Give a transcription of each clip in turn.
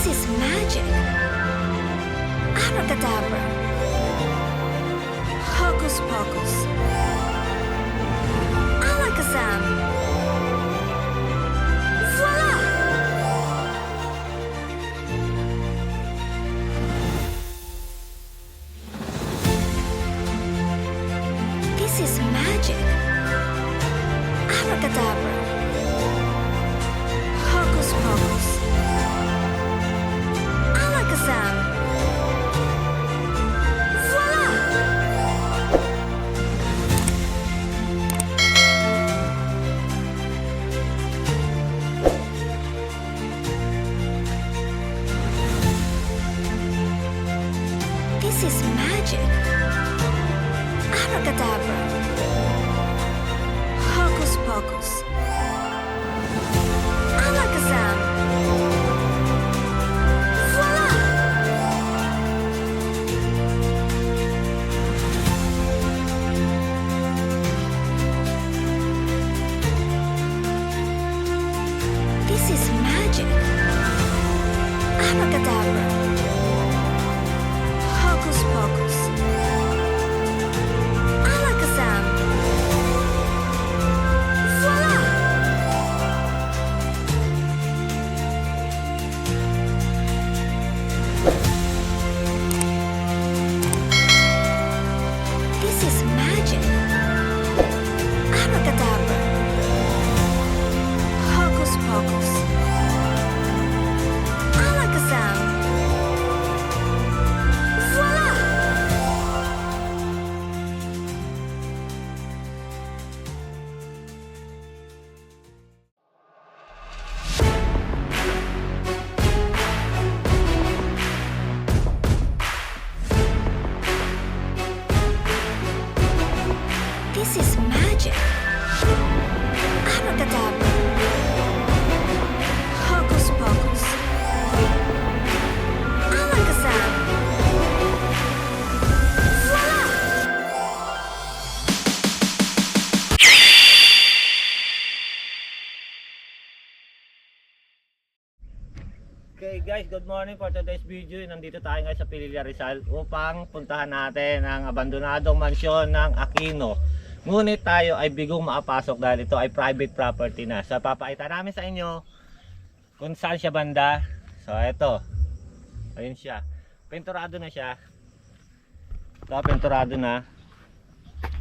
This is magic. Abracadabra. Hocus pocus. Alakazam. Voila! This is magic. Abracadabra. Hocus pocus. Alakazam. Voila! This is magic. Abracadabra. Hocus pocus. Alakazam. Voila! This is magic. Abracadabra. Hocus pocus. Alakazam. Voila! This is magic. Abracadabra. Hocus pocus. Alakazam. Voila! This is magic. Abracadabra. Hocus pocus. Alakazam. Voila! Okay guys, good morning for today's video. Nandito tayo ngayon sa Pililla Rizal upang puntahan natin ang abandonadong mansyon ng Aquino. Ngunit tayo ay bigong maapasok dahil ito ay private property na. So papakita namin sa inyo kung saan siya banda. So ito, ayun siya. Pinturado na siya. Ito, pinturado na.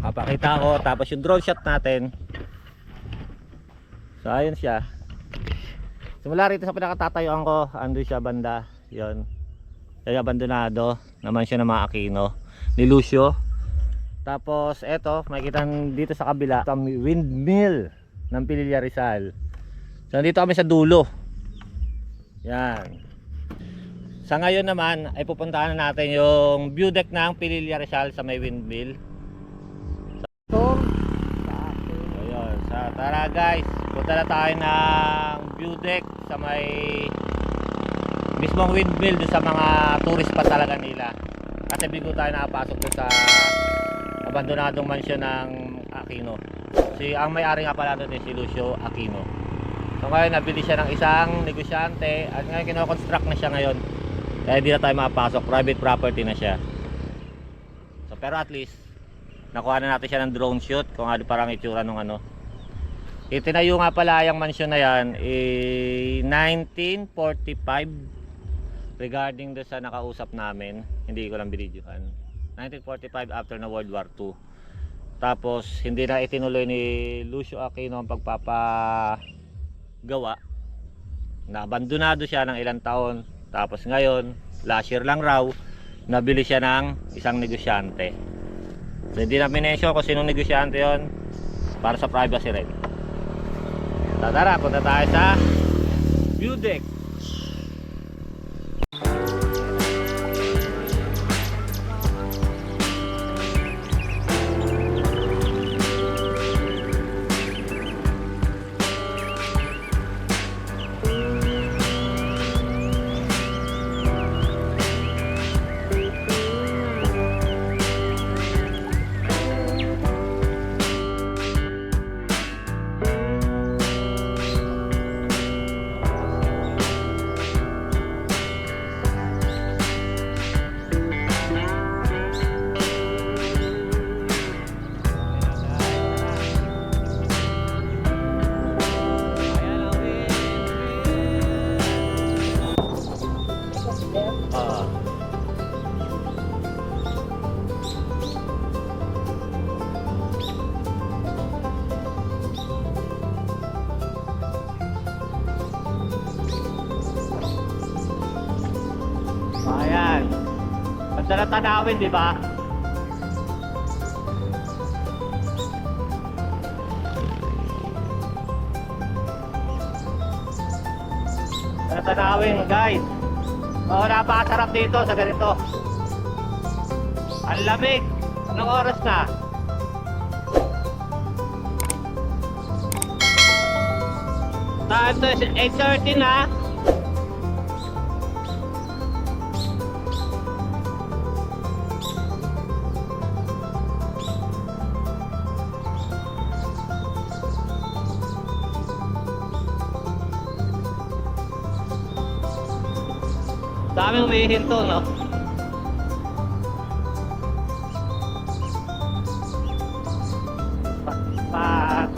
Papakita ko, tapos yung drone shot natin. So ayun siya. Simula rito sa pinakatatayuan ko, andun siya banda, yon. Kaya abandonado naman siya ng mga Aquino ni Lucio. Tapos eto, makikita dito sa kabila, ito ang windmill ng Pililla Rizal. So nandito kami sa dulo. Yan. Sa ngayon naman ay pupuntahan na natin yung view deck ng Pililla Rizal sa may windmill. So ayun, tara guys, punta na tayo ng view deck sa may mismong windmill doon sa mga tourist pa talaga nila. Kasi bigo tayo nakapasok doon sa abandonadong mansyon ng Aquino. Ang may-ari nga pala doon si Lucio Aquino. So ngayon nabili siya ng isang negosyante at ngayon kino-construct na siya ngayon. Kaya hindi na tayo makapasok, private property na siya. So pero at least nakuha na natin siya ng drone shoot kung ano parang itsura nung ano. Itinayo nga pala yung mansyon na yan 1945 regarding do sa nakausap namin. Hindi ko lang binidyohan. 1945 after na World War II. Tapos hindi na itinuloy ni Lucio Aquino ang pagpapagawa. Naabandonado siya ng ilang taon. Tapos ngayon, last year lang raw, nabili siya ng isang negosyante. So hindi na minensyon kung sinong negosyante yon para sa privacy rin. Tara, punta tayo sa view deck. Ayan. Ganda na tanawin, di ba? Ganda na tanawin, guys. Oo, napakasarap dito sa ganito. Ang lamig. Anong oras na? Time to 8:30 na. Daming umihinto, no? Pa.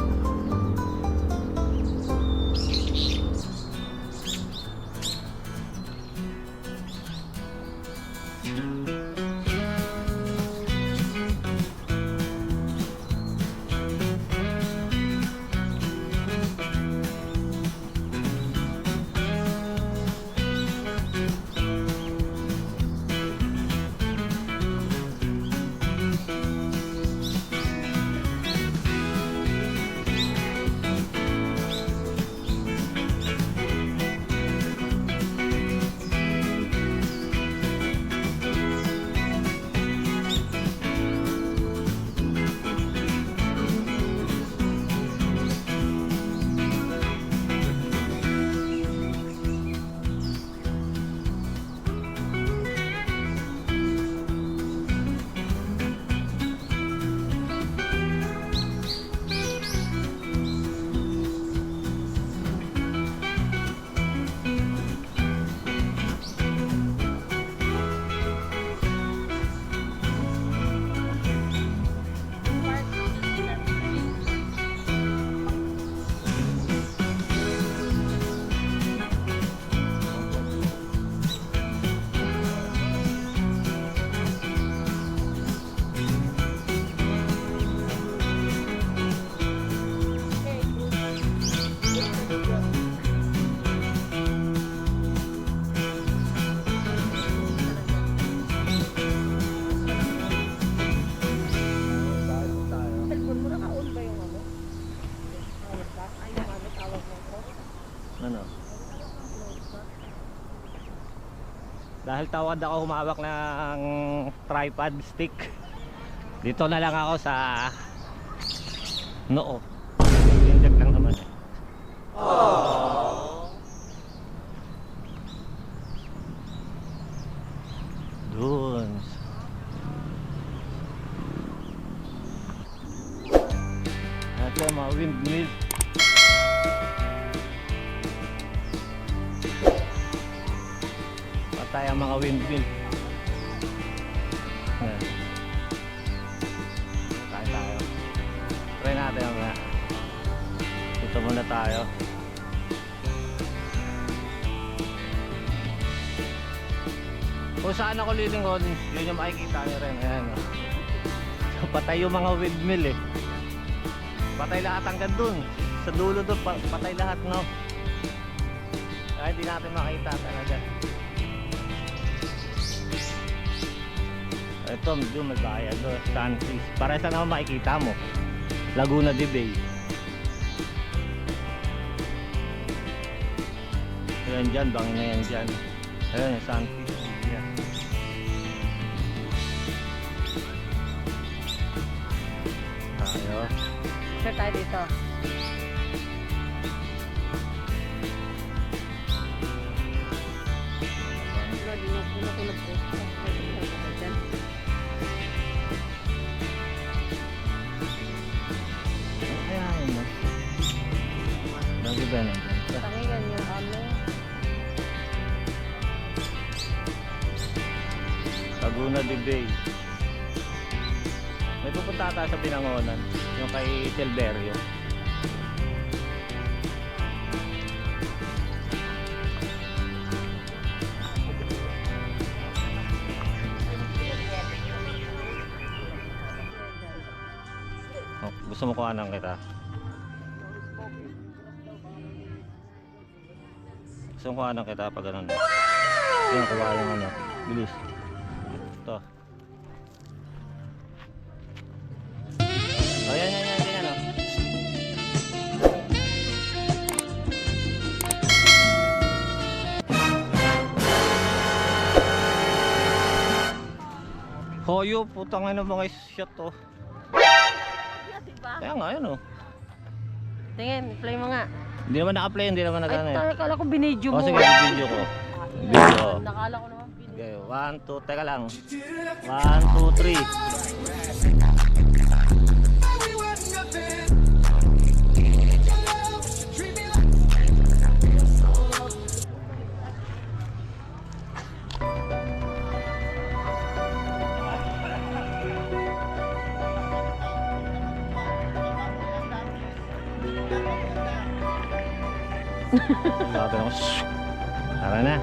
Ano? Dahil tawad ako humawak ng tripod stick, dito na lang ako sa noo. Tinjak lang naman eh. Doon. Ito mga windmill. Patay ang mga windmill. Ayan. Kain tayo. Try natin ang mga. Dito muna tayo. Kung saan ako lilingon, yun yung makikita nyo rin. Ayan. Patay yung mga windmill eh. Patay lahat hanggang dun. Sa dulo dun, patay lahat, no? Kaya hindi natin makita talaga. Ito, medyo may bayan doon. Sunfish. Para saan naman makikita mo? Laguna de Bay. Ayan dyan, bangin na yan dyan. Ayan, yung sunfish. Ayan. Tayo. Sir, tayo dito. Ayan, no? Lagi ba na? Tangigan yung amin. Laguna de Bay. May pupunta ata sa Binangonan, yung kay Silverio. Oh, gusto mo kuhanan kita? Gusto mo kuhanan kita pag ganun? Yung kuha yung ano. Bilis. Ito. Oh, yan, ganyan, oh. Hoyo, putang ina mga shot to. Diba? Kaya nga, yun oh. Tingin, play mo nga. Hindi naman naka-play, hindi naman Ay, nagano eh. akala ko binidyo mo. O sige, video ko. Video. Nakala ko naman binidyo. Okay, 1, 2, teka lang. 1, 2, 3. Sabi ko, tara na.